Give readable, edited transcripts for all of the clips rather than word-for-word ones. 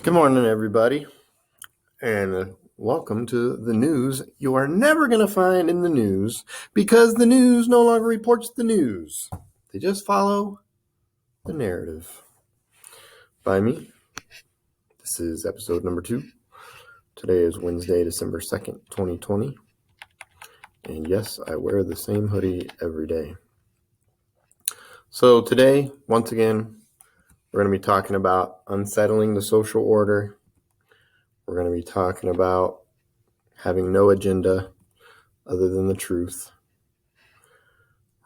Good morning, everybody, and welcome to the news you are never going to find in the news because the news no longer reports the news. They just follow the narrative. By me, this is episode number 2. Today is Wednesday, December 2nd, 2020. And yes, I wear the same hoodie every day. So today, once again, we're going to be talking about unsettling the social order. We're going to be talking about having no agenda other than the truth.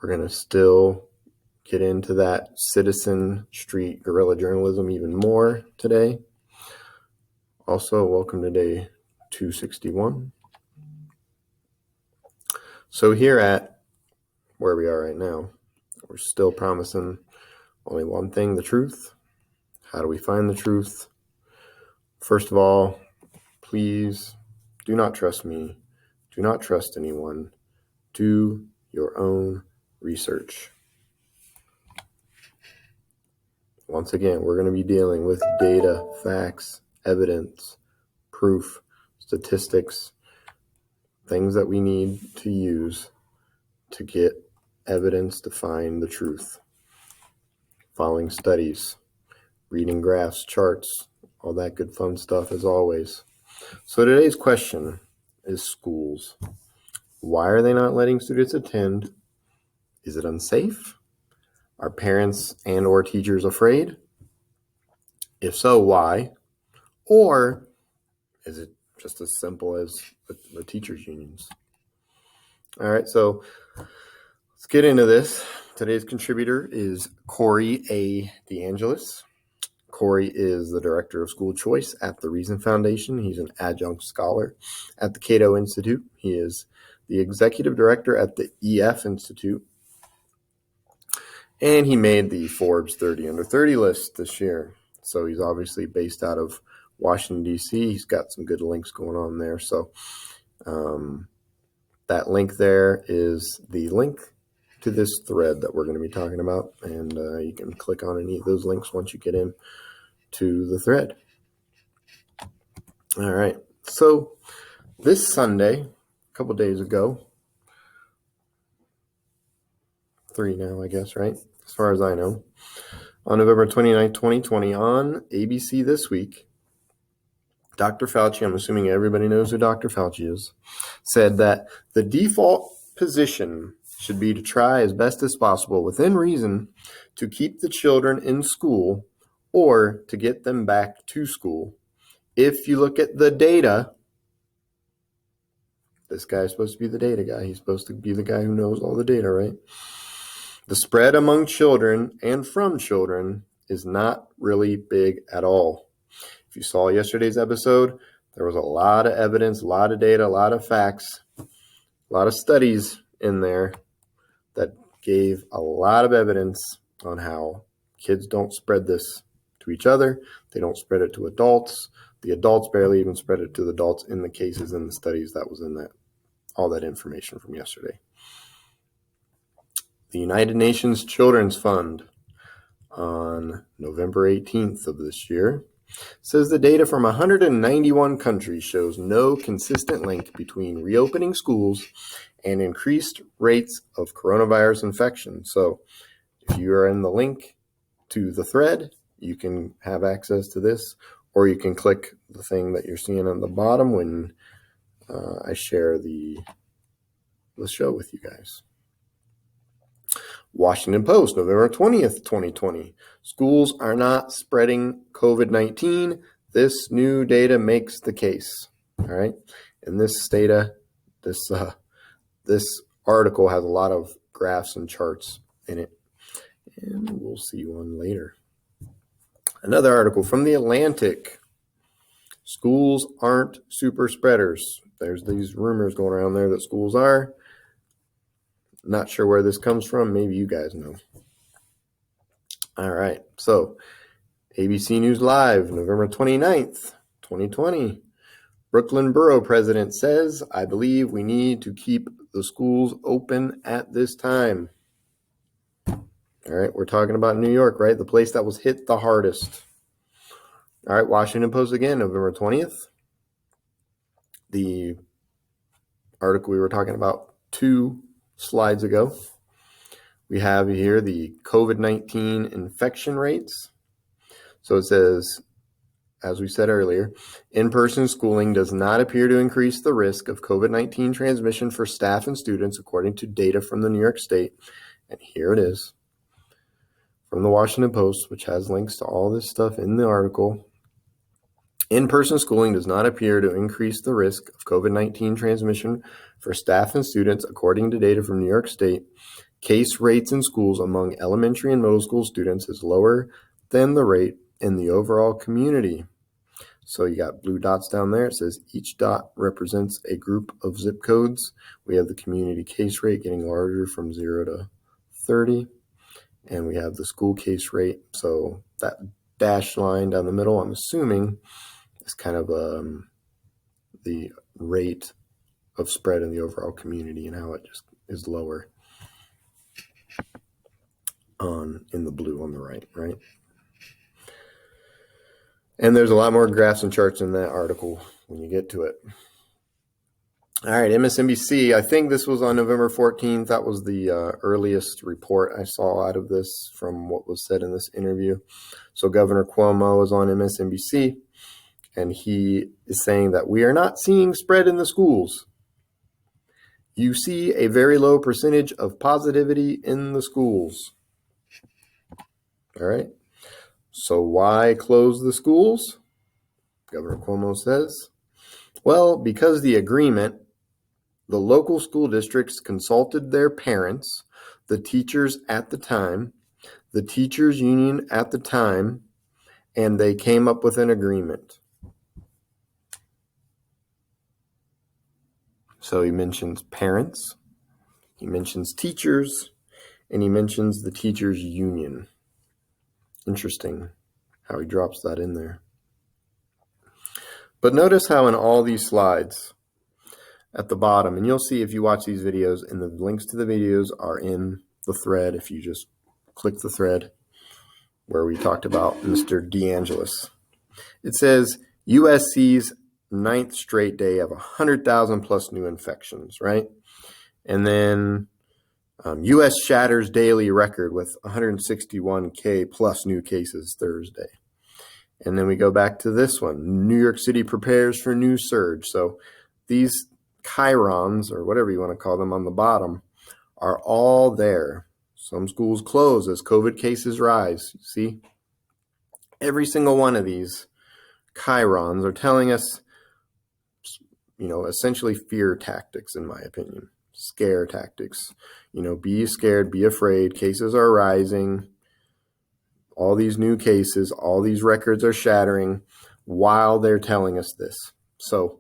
We're going to still get into that Citizen Street guerrilla journalism even more today. Also, welcome to day 261. So here at where we are right now, we're still promising only one thing, the truth. How do we find the truth? First of all, please do not trust me. Do not trust anyone. Do your own research. Once again, we're going to be dealing with data, facts, evidence, proof, statistics, things that we need to use to get evidence to find the truth. Following studies, reading graphs, charts, all that good fun stuff as always. So today's question is schools. Why are they not letting students attend? Is it unsafe? Are parents and or teachers afraid? If so, why? Or is it just as simple as the teachers' unions? All right, so let's get into this. Today's contributor is Corey A. DeAngelis. Corey is the director of school choice at the Reason Foundation. He's an adjunct scholar at the Cato Institute. He is the executive director at the EF Institute. And he made the Forbes 30 under 30 list this year. So he's obviously based out of Washington, D.C. He's got some good links going on there. So that link there is the link to this thread that we're going to be talking about. And you can click on any of those links once you get in to the thread. All right. So this Sunday, a couple days ago, 3 now, I guess, right? As far as I know. On November 29, 2020, on ABC This Week, Dr. Fauci, I'm assuming everybody knows who Dr. Fauci is, said that the default position should be to try as best as possible, within reason, to keep the children in school or to get them back to school. If you look at the data, this guy's supposed to be the data guy. He's supposed to be the guy who knows all the data, right? The spread among children and from children is not really big at all. If you saw yesterday's episode, there was a lot of evidence, a lot of data, a lot of facts, a lot of studies in there that gave a lot of evidence on how kids don't spread this to each other. They don't spread it to adults. The adults barely even spread it to the adults in the cases and the studies that was in that, all that information from yesterday. The United Nations Children's Fund on November 18th of this year says the data from 191 countries shows no consistent link between reopening schools and increased rates of coronavirus infection. So if you are in the link to the thread, you can have access to this, or you can click the thing that you're seeing on the bottom when I share the show with you guys. Washington Post, November 20th, 2020. Schools are not spreading COVID-19. This new data makes the case. All right. And this data, this article has a lot of graphs and charts in it. And we'll see one later. Another article from The Atlantic. Schools aren't super spreaders. There's these rumors going around there that schools are. Not sure where this comes from. Maybe you guys know. All right. So ABC News Live, November 29th, 2020. Brooklyn Borough President says, I believe we need to keep the schools open at this time. All right. We're talking about New York, right? The place that was hit the hardest. All right, Washington Post again, November 20th. The article we were talking about 2 slides ago. We have here the COVID-19 infection rates. So it says, as we said earlier, in-person schooling does not appear to increase the risk of COVID-19 transmission for staff and students, according to data from the New York State. And here it is from the Washington Post, which has links to all this stuff in the article. In-person schooling does not appear to increase the risk of COVID-19 transmission for staff and students, according to data from New York State. Case rates in schools among elementary and middle school students is lower than the rate in the overall community. So you got blue dots down there. It says each dot represents a group of zip codes. We have the community case rate getting larger from 0 to 30. And we have the school case rate. So that dashed line down the middle, I'm assuming, is kind of the rate of spread in the overall community and how it just is lower in the blue on the right? And there's a lot more graphs and charts in that article when you get to it. All right, MSNBC, I think this was on November 14th. That was the earliest report I saw out of this from what was said in this interview. So Governor Cuomo was on MSNBC, and he is saying that we are not seeing spread in the schools. You see a very low percentage of positivity in the schools. All right. So why close the schools? Governor Cuomo says, well, because the agreement, the local school districts consulted their parents, the teachers at the time, the teachers union at the time, and they came up with an agreement. So he mentions parents, he mentions teachers, and he mentions the teachers union. Interesting how he drops that in there. But notice how in all these slides at the bottom, and you'll see if you watch these videos, and the links to the videos are in the thread if you just click the thread where we talked about Mr. DeAngelis. It says USC's 9th straight day of 100,000 plus new infections, right? And then U.S. shatters daily record with 161K plus new cases Thursday. And then we go back to this one. New York City prepares for new surge. So these chyrons, or whatever you want to call them on the bottom, are all there. Some schools close as COVID cases rise. See? Every single one of these chyrons are telling us, essentially fear tactics, in my opinion. Scare tactics. Be scared, be afraid. Cases are rising. All these new cases, all these records are shattering while they're telling us this. So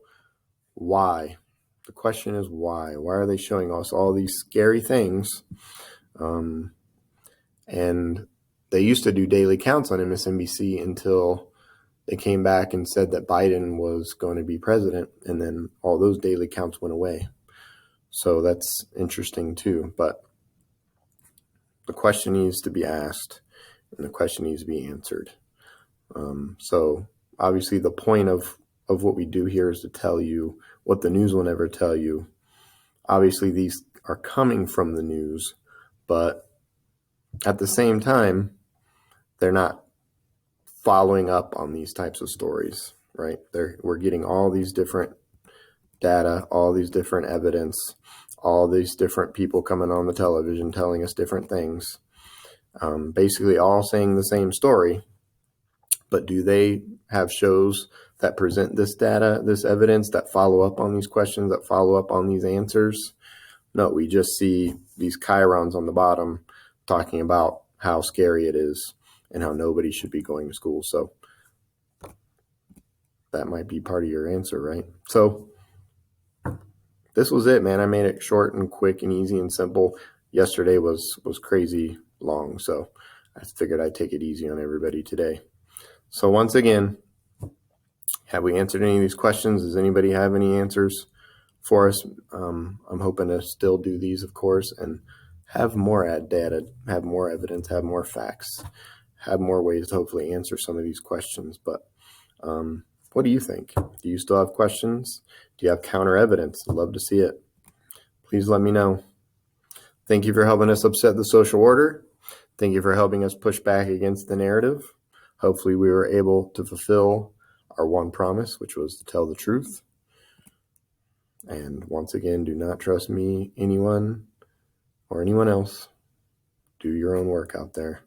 why? The question is why? Why are they showing us all these scary things? And they used to do daily counts on MSNBC until they came back and said that Biden was going to be president, and then all those daily counts went away. So that's interesting too. But the question needs to be asked, and the question needs to be answered. So obviously the point of what we do here is to tell you what the news will never tell you. Obviously these are coming from the news, but at the same time, they're not following up on these types of stories, right? We're getting all these different data, all these different evidence, all these different people coming on the television telling us different things, basically all saying the same story. But do they have shows that present this data, this evidence, that follow up on these questions, that follow up on these answers? No, we just see these chyrons on the bottom talking about how scary it is and how nobody should be going to school. So that might be part of your answer, right? So this was it, man. I made it short and quick and easy and simple. Yesterday was crazy long, so I figured I'd take it easy on everybody today. So once again, have we answered any of these questions? Does anybody have any answers for us? I'm hoping to still do these, of course, and have more data, have more evidence, have more facts, have more ways to hopefully answer some of these questions. But What do you think? Do you still have questions? Do you have counter evidence? I'd love to see it. Please let me know. Thank you for helping us upset the social order. Thank you for helping us push back against the narrative. Hopefully we were able to fulfill our one promise, which was to tell the truth. And once again, do not trust me, anyone, or anyone else. Do your own work out there,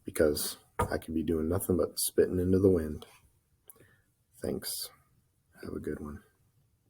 because I could be doing nothing but spitting into the wind. Thanks. Have a good one.